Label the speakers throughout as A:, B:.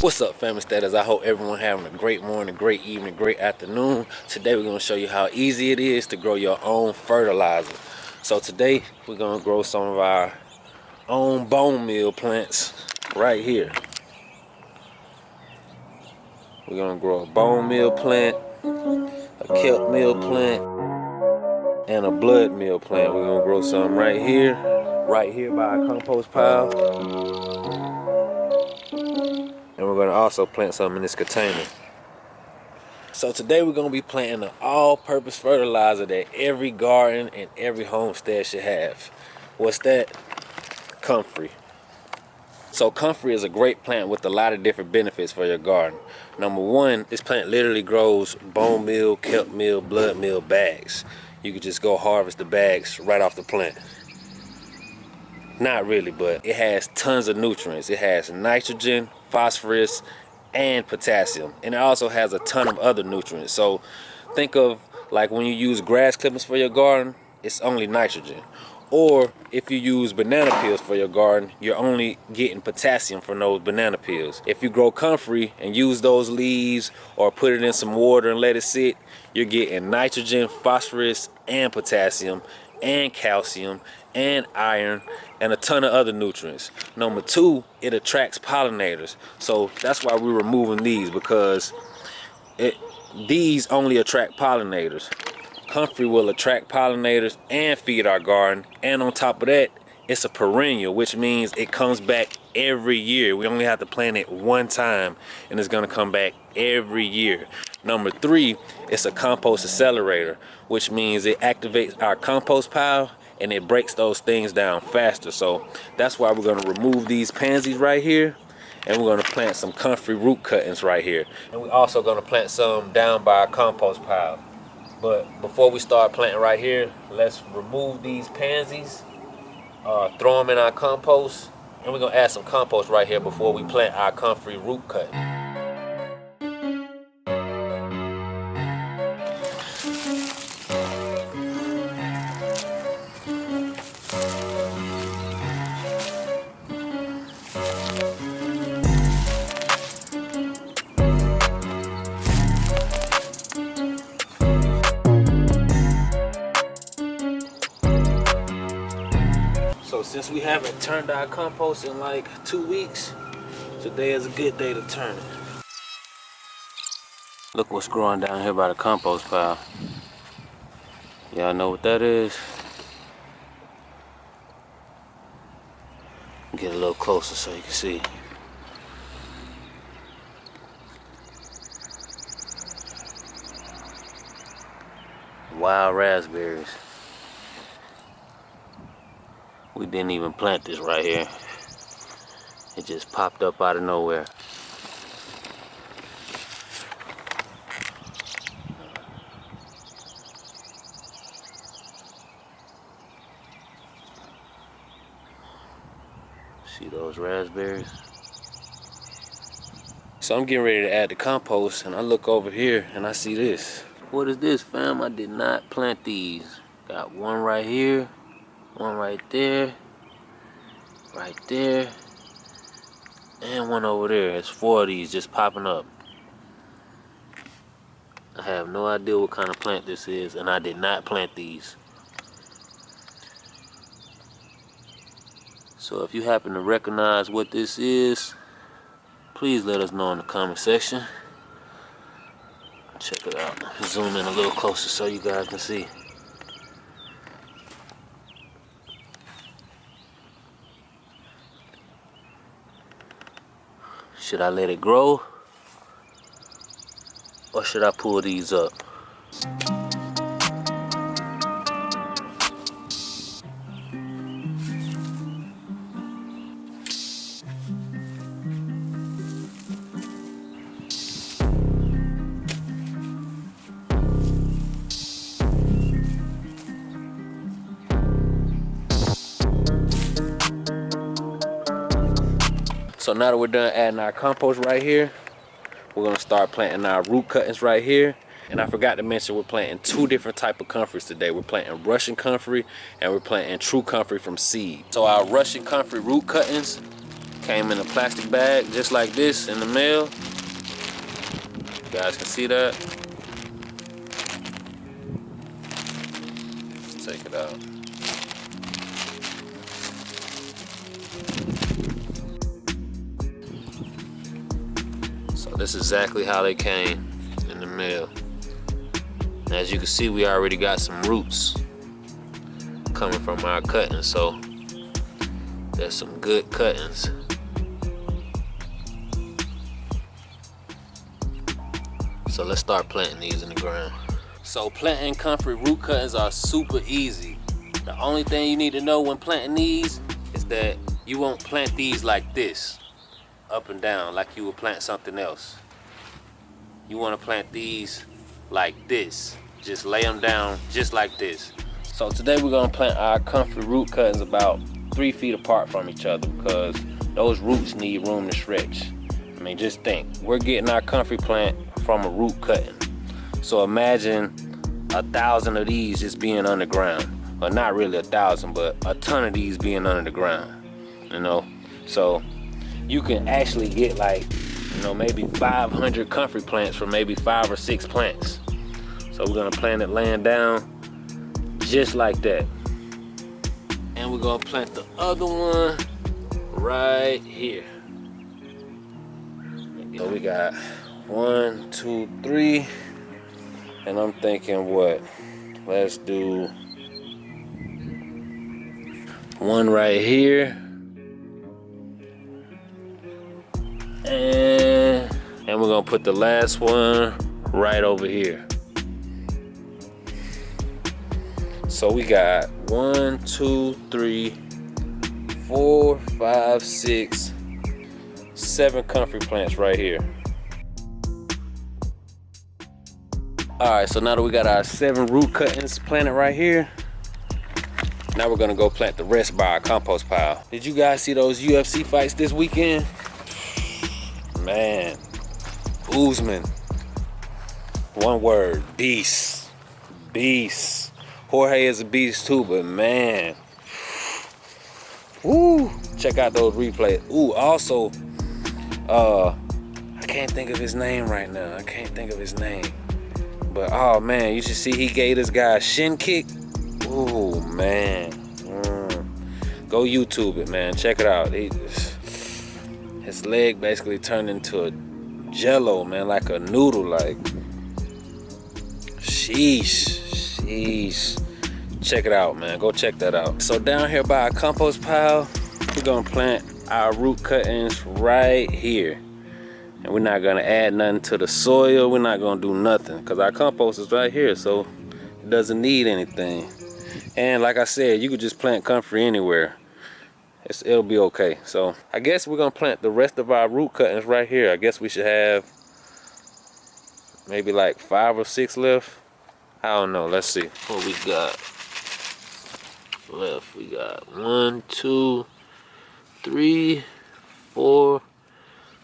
A: What's up, Familysteaders? I hope everyone having a great morning, great evening, great afternoon. Today we're going to show you how easy it is to grow your own fertilizer. So today we're going to grow some of our own bone meal plants right here. We're going to grow a bone meal plant, a kelp meal plant, and a blood meal plant. We're going to grow some right here by our compost pile. And we're going to also plant some in this container. So today we're going to be planting an all-purpose fertilizer that every garden and every homestead should have. What's that? Comfrey. So Comfrey is a great plant with a lot of different benefits for your garden. Number one, this plant literally grows bone meal, kelp meal, blood meal bags. You could just go harvest the bags right off the plant. Not really, but it has tons of nutrients. It has nitrogen, phosphorus, and potassium, and it also has a ton of other nutrients. So think of like when you use grass clippings for your garden, it's only nitrogen. Or if you use banana peels for your garden, you're only getting potassium from those banana peels. If you grow comfrey and use those leaves or put it in some water and let it sit, you're getting nitrogen, phosphorus, and potassium, and calcium, and iron, and a ton of other nutrients. Number two, it attracts pollinators. So that's why we're removing these, because these only attract pollinators. Comfrey will attract pollinators and feed our garden, and on top of that, it's a perennial, which means it comes back every year. We only have to plant it one time and it's gonna come back every year. Number three, it's a compost accelerator, which means it activates our compost pile and it breaks those things down faster. So that's why we're gonna remove these pansies right here, and we're gonna plant some comfrey root cuttings right here. And we're also gonna plant some down by our compost pile. But before we start planting right here, let's remove these pansies, throw them in our compost, and we're gonna add some compost right here before we plant our comfrey root cut. So since we haven't turned our compost in like 2 weeks, today is a good day to turn it. Look what's growing down here by the compost pile. Y'all know what that is? Get a little closer so you can see. Wild raspberries. We didn't even plant this right here. It just popped up out of nowhere. See those raspberries? So I'm getting ready to add the compost, and I look over here and I see this. What is this, fam? I did not plant these. Got one right here, one right there, and one over there. It's 4 of these just popping up. I have no idea what kind of plant this is, and I did not plant these. So if you happen to recognize what this is, please let us know in the comment section. Check it out. Zoom in a little closer so you guys can see. Should I let it grow, or should I pull these up? So now that we're done adding our compost right here, we're gonna start planting our root cuttings right here. And I forgot to mention, we're planting 2 different type of comfreys today. We're planting Russian comfrey and we're planting true comfrey from seed. So our Russian comfrey root cuttings, Came in a plastic bag just like this in the mail. You guys can see that. Let's take it out. So this is exactly how they came in the mail. And as you can see, we already got some roots coming from our cuttings, so there's some good cuttings. So let's start planting these in the ground. So planting Comfrey root cuttings are super easy. The only thing you need to know when planting these is that you won't plant these like this, up and down, like you would plant something else. You want to plant these like this. Just lay them down just like this. So today we're gonna plant our Comfrey root cuttings about 3 feet apart from each other because those roots need room to stretch. I mean, just think, we're getting our Comfrey plant from a root cutting. So imagine 1,000 of these just being underground. Well, not really 1,000, but a ton of these being under the ground, you know? So you can actually get like, you know, maybe 500 Comfrey plants from maybe 5 or 6 plants. So we're gonna plant it laying down just like that. And we're gonna plant the other one right here. So we got 1, 2, 3, and I'm thinking what? Let's do one right here, and we're gonna put the last one right over here. So we got 1, 2, 3, 4, 5, 6, 7 Comfrey plants right here. Alright, so now that we got our 7 root cuttings planted right here, now we're gonna go plant the rest by our compost pile. Did you guys see those UFC fights this weekend? Man, Usman. One word, beast. Beast. Jorge is a beast too, but man. Woo! Check out those replays. Ooh, also, I can't think of his name right now. I can't think of his name. But oh man, you should see he gave this guy a shin kick. Ooh man. Go YouTube it, man. Check it out. His leg basically turned into a jello, man, like a noodle, like. Sheesh. Sheesh. Check it out, man. Go check that out. So down here by our compost pile, we're gonna plant our root cuttings right here. And we're not gonna add nothing to the soil. We're not gonna do nothing because our compost is right here, so it doesn't need anything. And like I said, you could just plant Comfrey anywhere. It'll be okay. So I guess we're gonna plant the rest of our root cuttings right here. I guess we should have maybe like 5 or 6 left. I don't know. Let's see what we got left. We got 1, 2, 3, 4,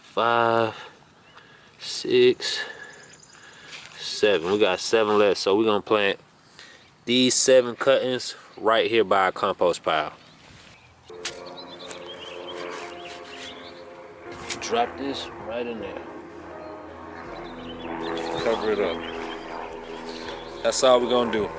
A: 5, 6, 7. We got 7 left, so we're gonna plant these 7 cuttings right here by our compost pile. Drop this right in there. Cover it up. That's all we're gonna do.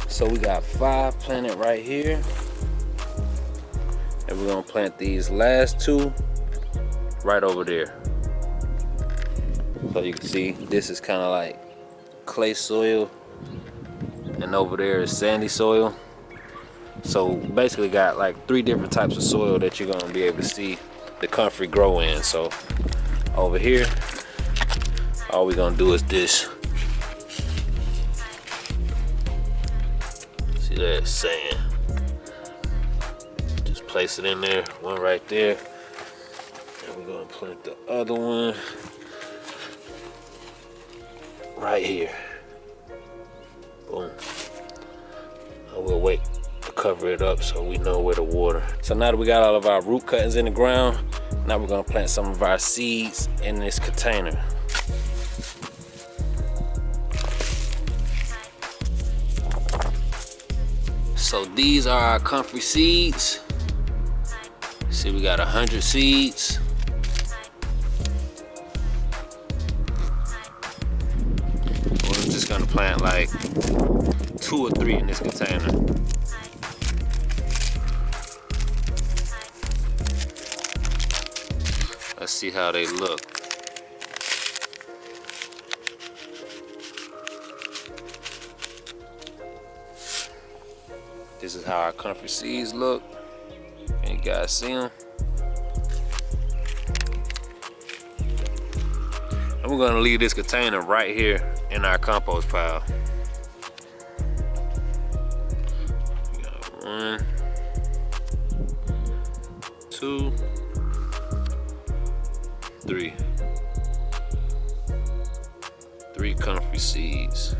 A: So we got 5 planted right here. And we're gonna plant these last 2 right over there. So you can see this is kind of like clay soil and over there is sandy soil. So basically got like 3 different types of soil that you're gonna be able to see the Comfrey grow in. So over here, all we're gonna do is this. See that sand? Just place it in there, one right there. And we're gonna plant the other one right here. Boom. I will wait a cover it up so we know where to water. So now that we got all of our root cuttings in the ground, now we're gonna plant some of our seeds in this container. So these are our Comfrey seeds. See, we got 100 seeds. We're just gonna plant like 2 or 3 in this container. Let's see how they look. This is how our Comfrey seeds look. Can you guys see them? And we're gonna leave this container right here in our compost pile. We got 1, 2, 3. 3 Comfrey seeds.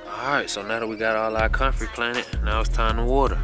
A: Alright, so now that we got all our Comfrey planted, now it's time to water.